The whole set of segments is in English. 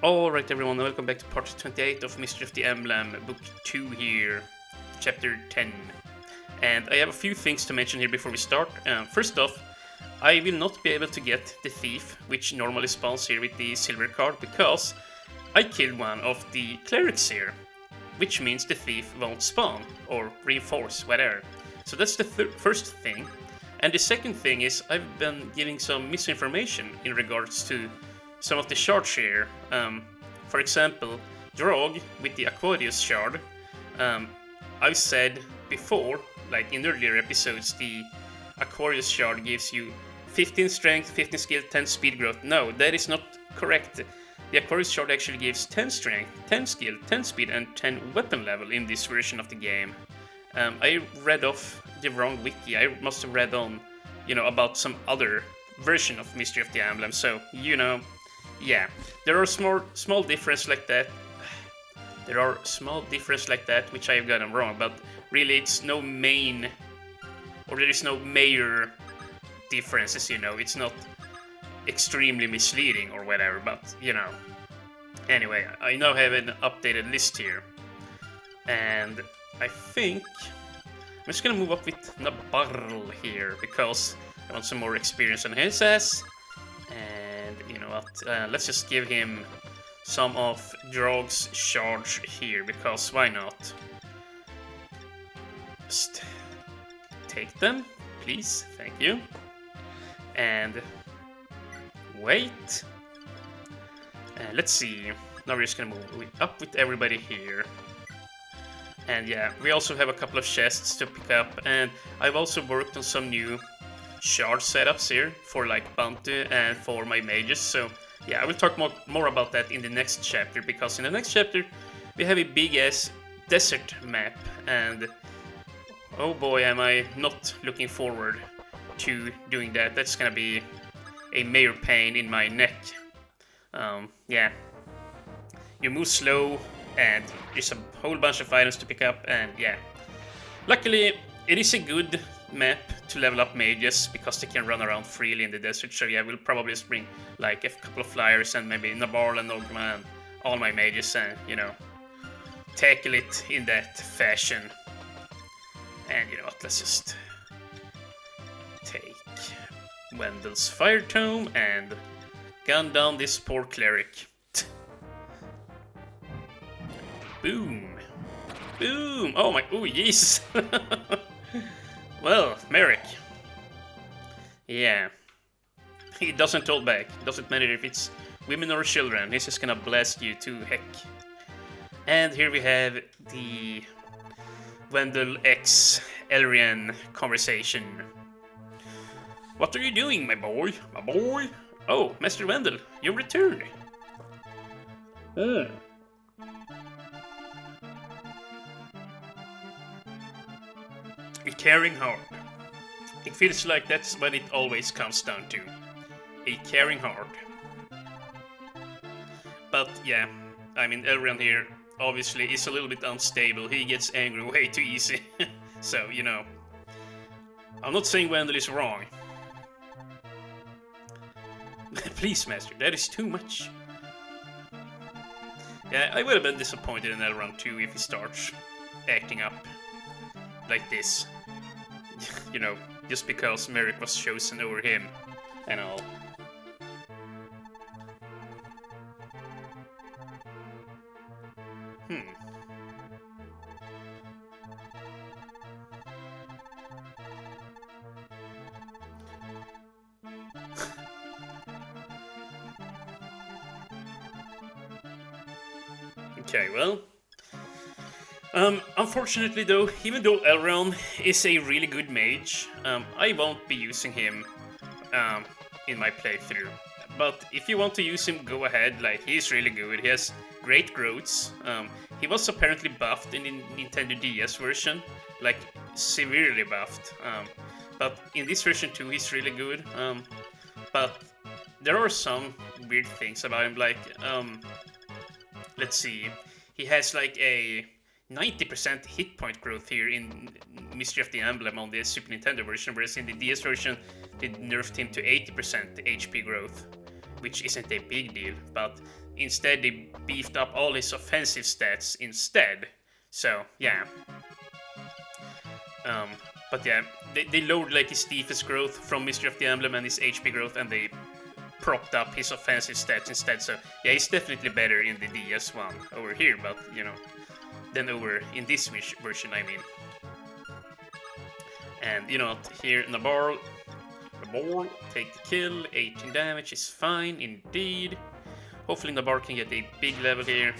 Alright everyone, welcome back to part 28 of Mystery of the Emblem, book 2 here, chapter 10. And I have a few things to mention here before we start. First off, I will not be able to get the thief, which normally spawns here with the silver card, because I killed one of the clerics here, which means the thief won't spawn, or reinforce, whatever. So that's the first thing. And the second thing is I've been giving some misinformation in regards to some of the shards here. For example, Drog with the Aquarius shard. I've said before, like in earlier episodes, the Aquarius shard gives you 15 strength, 15 skill, 10 speed growth. No, that is not correct. The Aquarius shard actually gives 10 strength, 10 skill, 10 speed, and 10 weapon level in this version of the game. I read off the wrong wiki. I must have read on, about some other version of Mystery of the Emblem. So, yeah, there are small difference like that. There are small difference like that which I have gotten wrong, but really it's no main, or there is no major differences. It's not extremely misleading or whatever. But anyway, I now have an updated list here, and I think I'm just gonna move up with Nabarl here because I want some more experience on his ass. And you know what, let's just give him some of Drog's charge here, because why not? Just take them, please, thank you. And wait. Let's see, now we're just gonna move up with everybody here. And yeah, we also have a couple of chests to pick up, and I've also worked on some new shard setups here for like bounty and for my mages. So yeah, I will talk more about that in the next chapter, because in the next chapter we have a big ass desert map, and oh boy, am I not looking forward to doing that. That's gonna be a major pain in my neck. Yeah, you move slow and there's a whole bunch of items to pick up, and yeah, luckily it is a good map to level up mages because they can run around freely in the desert. So yeah, we'll probably just bring like a couple of flyers and maybe Nabarl and Ogma and all my mages, and tackle it in that fashion. And you know what, let's just take Wendel's Fire Tome and gun down this poor cleric. Boom! Boom! Oh my, oh jeez! Well, Merrick. Yeah. He doesn't hold back. Doesn't matter if it's women or children. He's just gonna blast you to heck. And here we have the Wendell X Elrian conversation. What are you doing, my boy? My boy? Oh, Master Wendell, you returned. A caring heart. It feels like that's what it always comes down to. A caring heart. But yeah, I mean, Elrond here obviously is a little bit unstable. He gets angry way too easy. So, I'm not saying Wendell is wrong. Please, Master, that is too much. Yeah, I would have been disappointed in Elrond too if he starts acting up like this. Just because Merrick was chosen over him and all. Okay, well. Unfortunately though, even though Elrond is a really good mage, I won't be using him in my playthrough. But if you want to use him, go ahead, like, he's really good. He has great growths. He was apparently buffed in the Nintendo DS version, like, severely buffed. But in this version too, he's really good. But there are some weird things about him, like, let's see, he has like a 90% hit point growth here in Mystery of the Emblem on the Super Nintendo version, whereas in the DS version they nerfed him to 80% HP growth. which isn't a big deal, but instead they beefed up all his offensive stats instead. So, yeah. But yeah, they lowered like his defense growth from Mystery of the Emblem and his HP growth, and they propped up his offensive stats instead. So yeah, he's definitely better in the DS one over here, but you know, than over in this version, I mean. And you know, here Nabarl, take the kill, 18 damage is fine indeed. Hopefully Nabarl can get a big level here.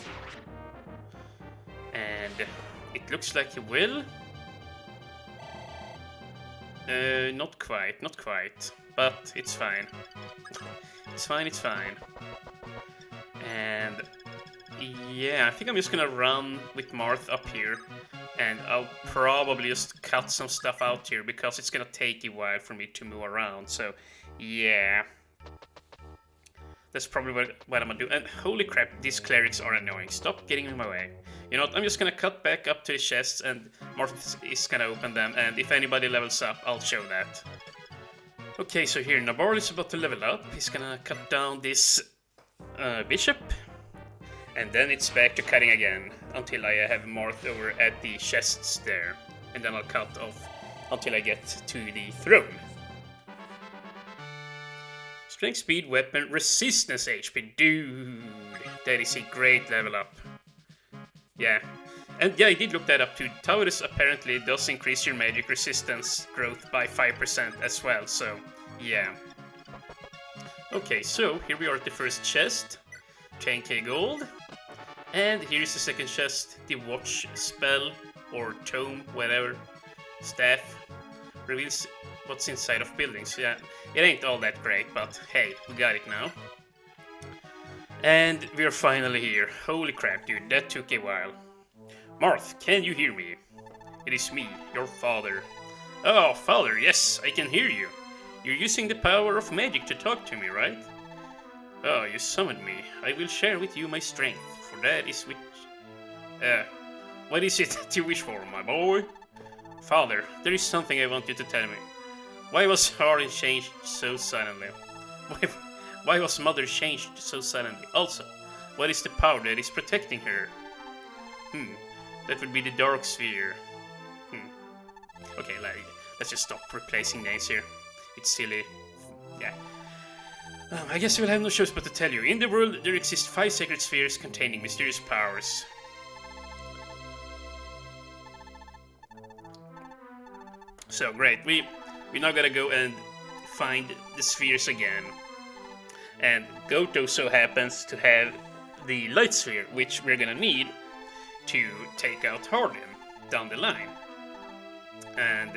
And it looks like he will. Not quite, but it's fine. It's fine. And yeah, I think I'm just gonna run with Marth up here, and I'll probably just cut some stuff out here because it's gonna take a while for me to move around. So yeah, that's probably what I'm gonna do. And holy crap, these clerics are annoying. Stop getting in my way. You know what, I'm just gonna cut back up to the chests, and Marth is gonna open them, and if anybody levels up, I'll show that. Okay, so here, Nabarl is about to level up. He's gonna cut down this bishop, and then it's back to cutting again, until I have Marth over at the chests there, and then I'll cut off until I get to the throne. Strength, speed, weapon, resistance HP, dude, that is a great level up. Yeah, and yeah, I did look that up too. Taurus apparently does increase your magic resistance growth by 5% as well, so yeah. Okay, so here we are at the first chest, 10k gold. And here's the second chest, the watch spell, or tome, whatever, staff, reveals what's inside of buildings. Yeah, it ain't all that great, but hey, we got it now. And we're finally here. Holy crap, dude, that took a while. Marth, can you hear me? It is me, your father. Oh, father, yes, I can hear you. You're using the power of magic to talk to me, right? Oh, you summoned me. I will share with you my strength, for that is which... what is it that you wish for, my boy? Father, there is something I want you to tell me. Why was Harin changed so suddenly? Why was Mother changed so suddenly? Also, what is the power that is protecting her? That would be the Dark Sphere. Okay, let's just stop replacing names here. It's silly. Yeah. I guess we'll have no choice but to tell you. In the world, there exist 5 sacred spheres containing mysterious powers. So, great. We now gotta go and find the spheres again. And Goto so happens to have the light sphere, which we're gonna need to take out Hardin down the line. And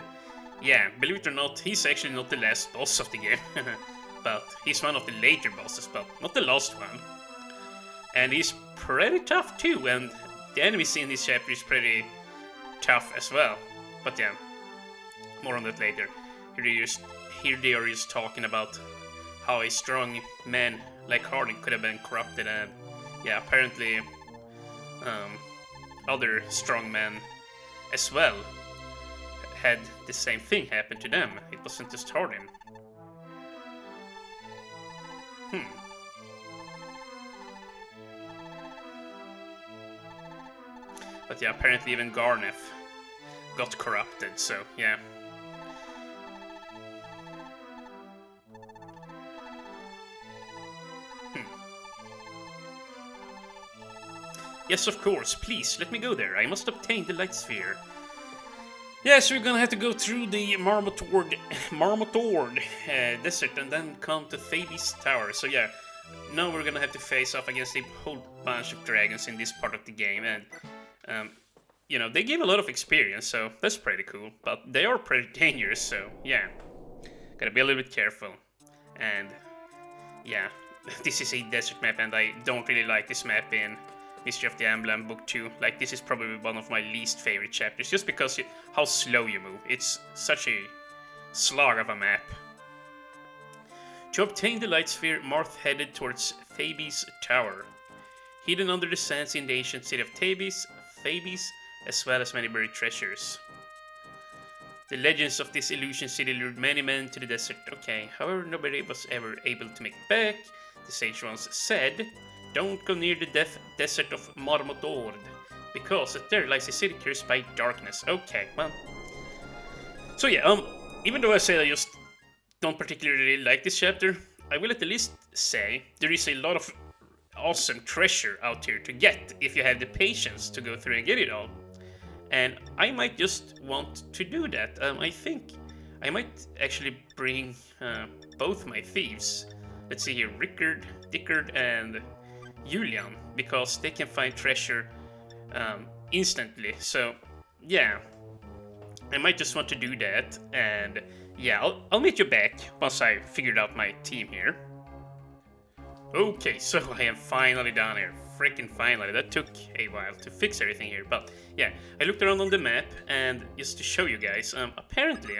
yeah, believe it or not, he's actually not the last boss of the game. But he's one of the later bosses, but not the last one. And he's pretty tough too, and the enemies in this chapter is pretty tough as well. But yeah, more on that later. Here they are just talking about how a strong man like Hardin could have been corrupted, and yeah, apparently other strong men as well had the same thing happen to them. It wasn't just Hardin. But yeah, apparently even Garneth got corrupted, so yeah. Yes, of course, please, let me go there. I must obtain the light sphere. Yes, we're gonna have to go through the Marmotord desert and then come to Thebes Tower. So yeah, now we're gonna have to face off against a whole bunch of dragons in this part of the game, and you know, they give a lot of experience, so that's pretty cool. But they are pretty dangerous, so yeah, gotta be a little bit careful. And yeah, this is a desert map, and I don't really like this map in Mystery of the Emblem Book 2. Like, this is probably one of my least favorite chapters, just because how slow you move. It's such a slog of a map. To obtain the light sphere, Marth headed towards Thebes Tower. Hidden under the sands in the ancient city of Thebes, as well as many buried treasures. The legends of this illusion city lured many men to the desert. Okay, however, nobody was ever able to make it back. the sage once said, don't go near the desert of Marmotord, because there lies a city cursed by darkness. Okay, well. So yeah, even though I say I just don't particularly like this chapter, I will at least say there is a lot of awesome treasure out here to get if you have the patience to go through and get it all. And I might just want to do that. I think I might actually bring both my thieves. Let's see here, Rickard, Dickard, and Julian, because they can find treasure instantly. So yeah, I might just want to do that, and yeah, I'll meet you back once I figured out my team here. Okay, so I am finally down here. Freaking finally. That took a while to fix everything here, but yeah, I looked around on the map, and just to show you guys, apparently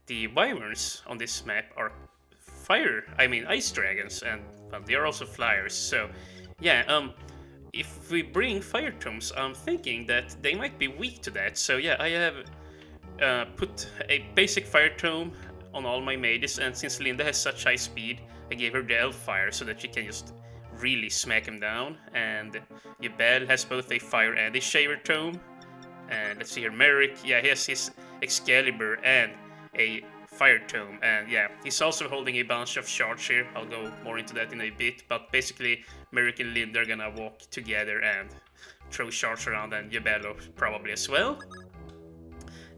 the wyverns on this map are ice dragons, and well, they are also flyers. So yeah, if we bring fire tomes, I'm thinking that they might be weak to that. So yeah, I have put a basic fire tome on all my mages, and since Linda has such high speed, I gave her the elf fire so that she can just really smack him down. And Yubel has both a fire and a shaver tome. And let's see here, Merrick, yeah, he has his Excalibur and a fire tome, and yeah, he's also holding a bunch of shards here. I'll go more into that in a bit, but basically Merrick and Linda are gonna walk together and throw shards around, and Yubel probably as well.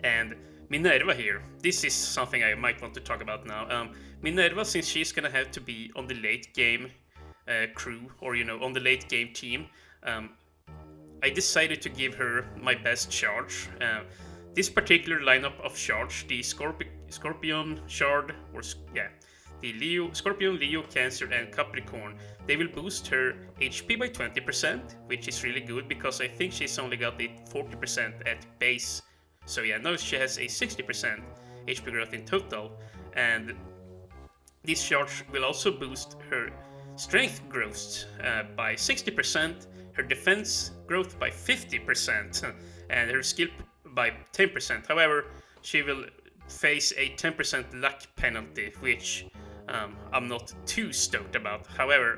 And Minerva here, this is something I might want to talk about now. Minerva, since she's gonna have to be on the late game crew, or on the late game team, I decided to give her my best charge. This particular lineup of shards, the Scorpion shard, or yeah, the Scorpion, Leo, Cancer, and Capricorn, they will boost her HP by 20%, which is really good because I think she's only got a 40% at base. So yeah, now she has a 60% HP growth in total, and this charge will also boost her strength growth by 60%, her defense growth by 50%, and her skill by 10%. However, she will face a 10% luck penalty, which I'm not too stoked about. However,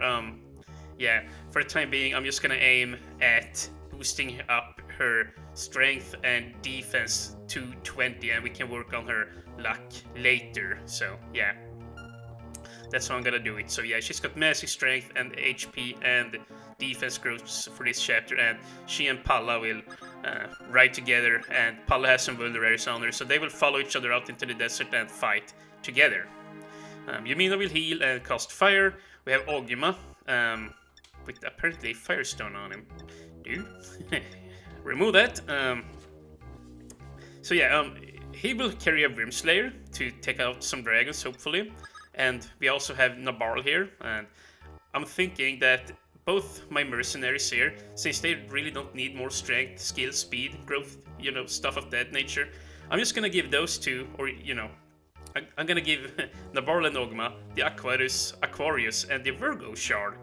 yeah, for the time being, I'm just gonna aim at boosting up her strength and defense to 20, and we can work on her luck later. So yeah, that's how I'm gonna do it. So yeah, she's got massive strength and HP and defense growth for this chapter, and she and Palla will ride together, and Palla has some vulneraries on her, so they will follow each other out into the desert and fight together. Yumina will heal and cast fire. We have Ogima with apparently a firestone on him. Dude, remove that. So yeah, he will carry a Brimslayer to take out some dragons, hopefully. And we also have Nabarl here, and I'm thinking that both my mercenaries here, since they really don't need more strength, skill, speed, growth, stuff of that nature, I'm just gonna give those two, or I'm gonna give Nabarl and Ogma the Aquarius, and the Virgo shard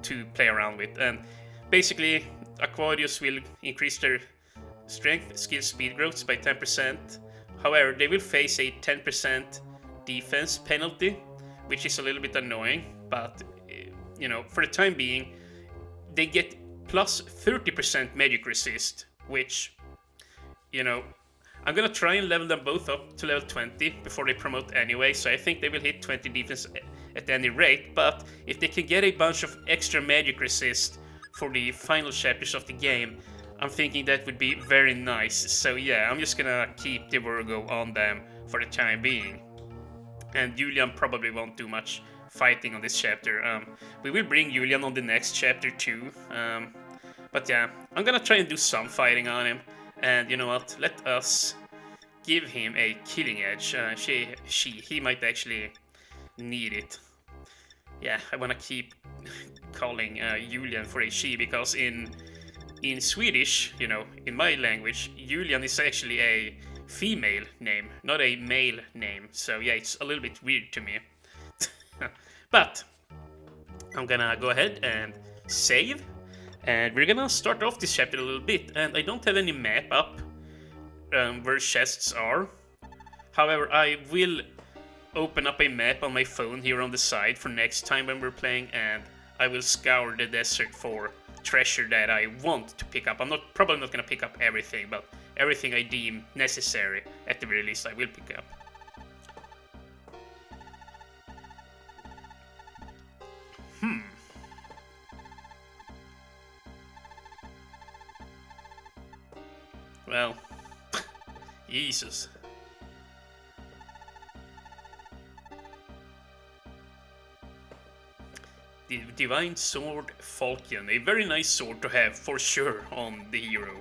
to play around with. And basically, Aquarius will increase their strength, skill, speed growths by 10%. However, they will face a 10% defense penalty, which is a little bit annoying, but for the time being, they get plus 30% magic resist, which I'm gonna try and level them both up to level 20 before they promote anyway, so I think they will hit 20 defense at any rate. But if they can get a bunch of extra magic resist for the final chapters of the game, I'm thinking that would be very nice. So yeah, I'm just gonna keep the Virgo on them for the time being. And Julian probably won't do much fighting on this chapter. We will bring Julian on the next chapter too. But yeah, I'm gonna try and do some fighting on him. And you know what? Let us give him a killing edge. He might actually need it. Yeah, I wanna keep calling Julian for a she, because in Swedish, in my language, Julian is actually a female name, not a male name. So yeah, it's a little bit weird to me. But I'm gonna go ahead and save, and we're gonna start off this chapter a little bit. And I don't have any map up where chests are. However, I will open up a map on my phone here on the side for next time when we're playing, and I will scour the desert for treasure that I want to pick up. I'm probably not gonna pick up everything, but everything I deem necessary at the very least I will pick up. Well, Jesus. The Divine Sword Falcon, a very nice sword to have for sure on the hero.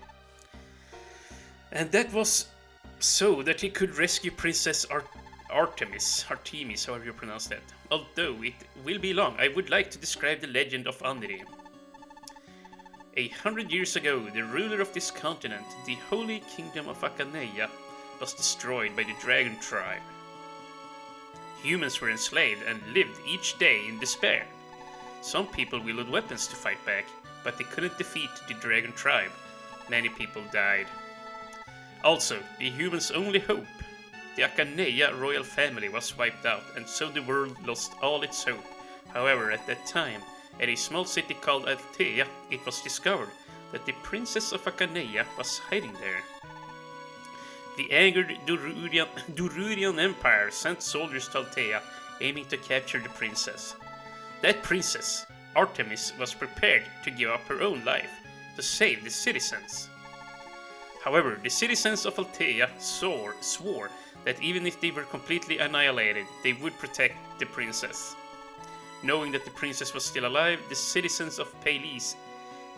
And that was so that he could rescue Princess Artemis, however you pronounce that. Although it will be long, I would like to describe the legend of Andri. 100 years ago, the ruler of this continent, the Holy Kingdom of Akaneia, was destroyed by the Dragon Tribe. Humans were enslaved and lived each day in despair. Some people wielded weapons to fight back, but they couldn't defeat the Dragon Tribe. Many people died. Also, the humans' only hope, the Akaneia royal family, was wiped out, and so the world lost all its hope. However, at that time, at a small city called Altea, it was discovered that the Princess of Akaneia was hiding there. The angered Dururian Empire sent soldiers to Altea, aiming to capture the princess. That princess, Artemis, was prepared to give up her own life to save the citizens. However, the citizens of Altea swore that even if they were completely annihilated, they would protect the princess. Knowing that the princess was still alive, the citizens of Pales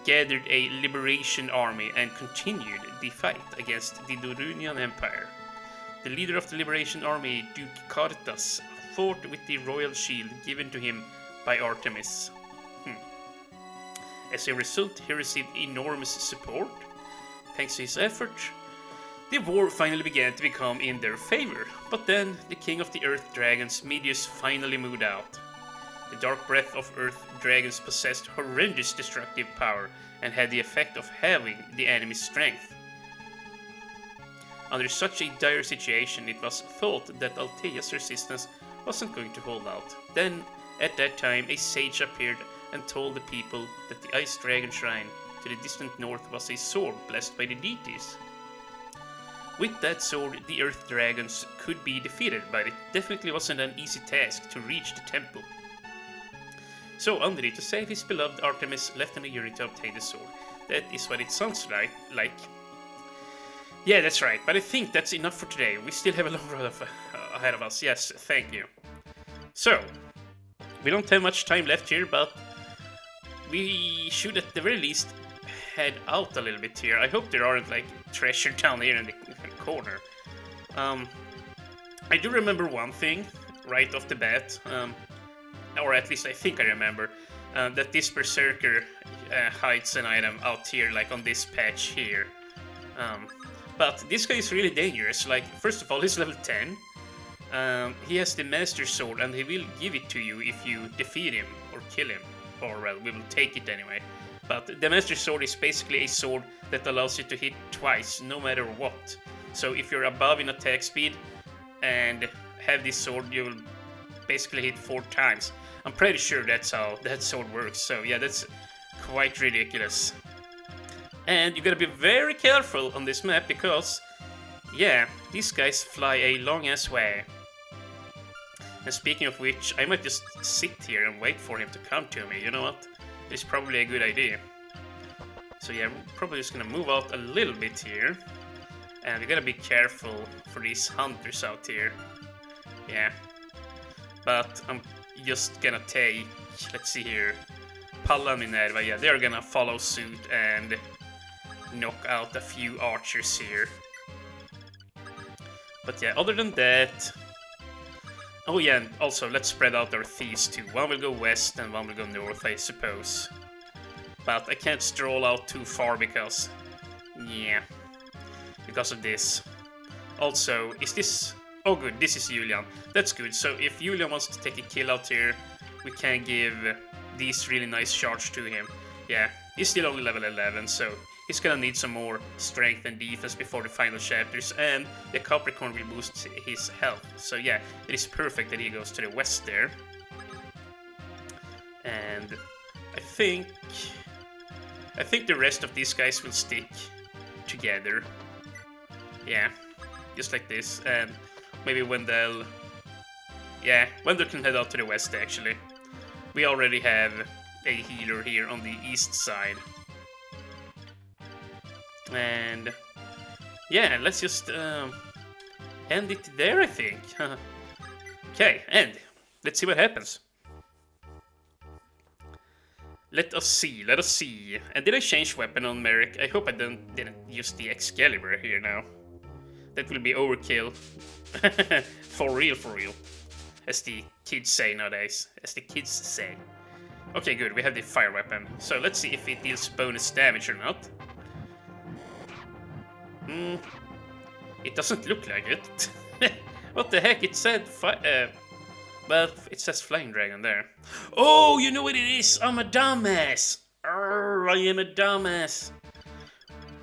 gathered a liberation army and continued the fight against the Durunian Empire. The leader of the liberation army, Duke Cartas, fought with the royal shield given to him by Artemis. As a result, he received enormous support. Thanks to his efforts, the war finally began to become in their favor. But then, the king of the Earth Dragons, Medius, finally moved out. The dark breath of Earth Dragons possessed horrendous destructive power and had the effect of halving the enemy's strength. Under such a dire situation, it was thought that Altea's resistance wasn't going to hold out. Then, at that time, a sage appeared and told the people that the Ice Dragon Shrine to the distant north was a sword blessed by the deities. With that sword, the Earth Dragons could be defeated, but it definitely wasn't an easy task to reach the temple. So Andri, to save his beloved Artemis, left on a journey to obtain the sword. That is what it sounds like. Yeah, that's right, but I think that's enough for today. We still have a long road ahead of us. Yes, thank you. So, we don't have much time left here, but we should at the very least head out a little bit here. I hope there aren't like treasure down here in the corner. I do remember one thing right off the bat. Or at least I think I remember, that this Berserker hides an item out here, like on this patch here. But this guy is really dangerous. Like, first of all, he's level 10. He has the Master Sword, and he will give it to you if you defeat him or kill him. Or, well, we will take it anyway. But the Master Sword is basically a sword that allows you to hit twice, no matter what. So if you're above in attack speed and have this sword, you will basically hit 4 times. I'm pretty sure that's how that sword works, so yeah, that's quite ridiculous. And you gotta be very careful on this map because, yeah, these guys fly a long-ass way. And speaking of which, I might just sit here and wait for him to come to me, you know what? It's probably a good idea. So yeah, we're probably just gonna move out a little bit here. And we gotta be careful for these hunters out here. Yeah. But I'm just gonna take, let's see here, Palla Minerva, yeah, they're gonna follow suit and knock out a few archers here. But yeah, other than that... Oh yeah, and also let's spread out our thieves too. One will go west and one will go north, I suppose. But I can't stroll out too far because... yeah, because of this. Also, is this... oh good, this is Julian. That's good, so if Julian wants to take a kill out here, we can give these really nice shards to him. Yeah, he's still only level 11, so he's gonna need some more strength and defense before the final chapters, and the Capricorn will boost his health. So yeah, it is perfect that he goes to the west there. And I think the rest of these guys will stick together. Yeah, just like this. And maybe Wendell... Yeah, Wendell can head out to the west, actually. We already have a healer here on the east side. And... yeah, let's just end it there, I think. Okay, and let's see what happens. Let us see. And did I change weapon on Merrick? I hope I didn't use the Excalibur here now. That will be overkill. For real. As the kids say nowadays. Okay, good, we have the fire weapon. So let's see if it deals bonus damage or not. It doesn't look like it. What the heck, it said well, it says Flying Dragon there. Oh, you know what it is? I'm a dumbass. I am a dumbass.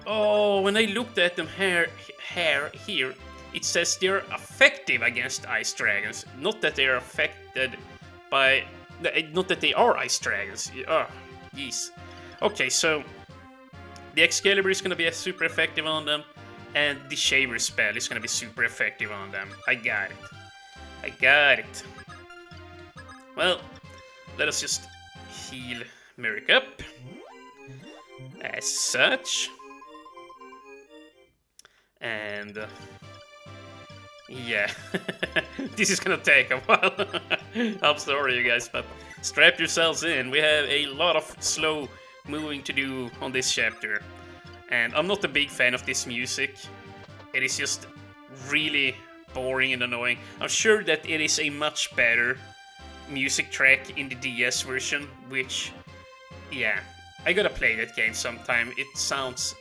Oh, when I looked at them here, it says they're effective against ice dragons. Not that they are affected by... not that they are ice dragons. Oh, jeez. Okay, so... the Excalibur is going to be super effective on them. And the Shaver spell is going to be super effective on them. I got it. Well, let us just heal Merrick up. As such. And... yeah. This is gonna take a while. I'm sorry, you guys, but strap yourselves in. We have a lot of slow moving to do on this chapter. And I'm not a big fan of this music. It is just really boring and annoying. I'm sure that it is a much better music track in the DS version, which, yeah, I gotta play that game sometime. It sounds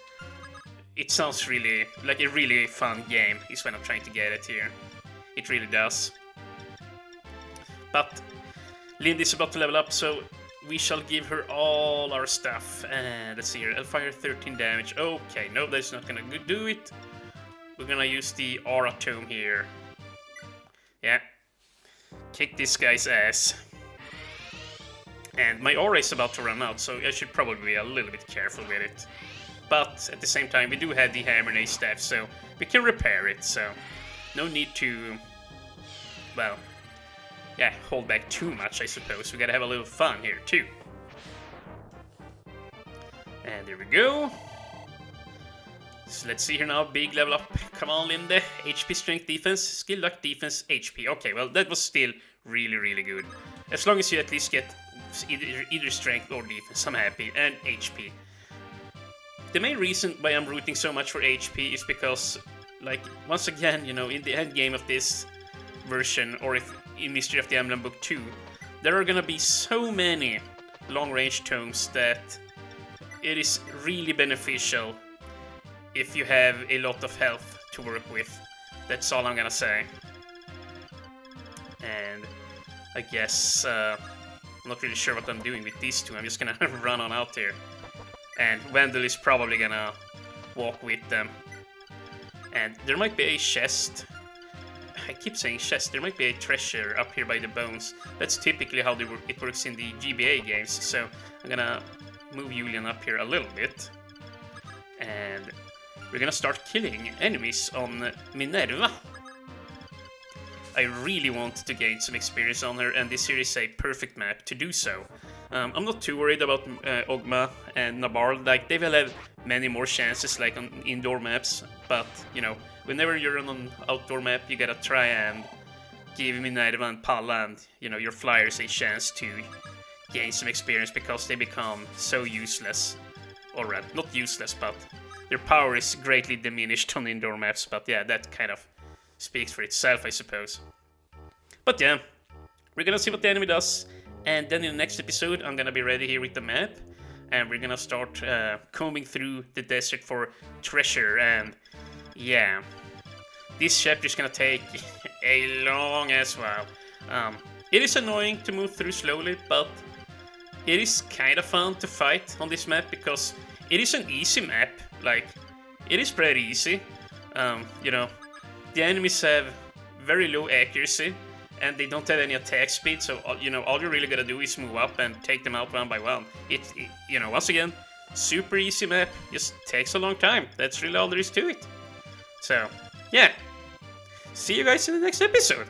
really like a really fun game, is when I'm trying to get it here. It really does. But Lindy's about to level up, so we shall give her all our stuff. And let's see here, I'll fire 13 damage. Okay, no, that's not gonna do it. We're gonna use the Aura Tome here. Yeah. Kick this guy's ass. And my aura is about to run out, so I should probably be a little bit careful with it. But at the same time, we do have the Hammer and Ace staff, so we can repair it, so no need to, well, yeah, hold back too much, I suppose. We gotta have a little fun here, too. And there we go. So let's see here now, big level up. Come on, Linda. HP, strength, defense, skill, luck, defense, HP. Okay, well, that was still really good. As long as you at least get either strength or defense, I'm happy. And HP. The main reason why I'm rooting so much for HP is because, like, once again, you know, in the end game of this version, or if in Mystery of the Emblem Book 2, there are gonna be so many long-range tomes that it is really beneficial if you have a lot of health to work with. That's all I'm gonna say. And I guess I'm not really sure what I'm doing with these two. I'm just gonna run on out here. And Wendell is probably gonna walk with them. And there might be a chest. I keep saying chest. There might be a treasure up here by the bones. That's typically how it works in the GBA games. So I'm gonna move Julian up here a little bit. And we're gonna start killing enemies on Minerva. I really want to gain some experience on her, and this here is a perfect map to do so. I'm not too worried about Ogma and Nabarl. Like, they will have many more chances, like on indoor maps, but, you know, whenever you're on an outdoor map, you gotta try and give Minerva and Palla and, you know, your flyers a chance to gain some experience, because they become so useless. Or, not useless, but their power is greatly diminished on indoor maps, but yeah, that kind of speaks for itself, I suppose. But yeah, we're gonna see what the enemy does, and then in the next episode, I'm gonna be ready here with the map, and we're gonna start combing through the desert for treasure, and yeah, this chapter is gonna take a long as while. It is annoying to move through slowly, but it is kind of fun to fight on this map, because it is an easy map. Like, it is pretty easy. You know, the enemies have very low accuracy, and they don't have any attack speed. So you know, all you really gotta do is move up and take them out one by one. You know, once again, super easy map. Just takes a long time. That's really all there is to it. So yeah, see you guys in the next episode.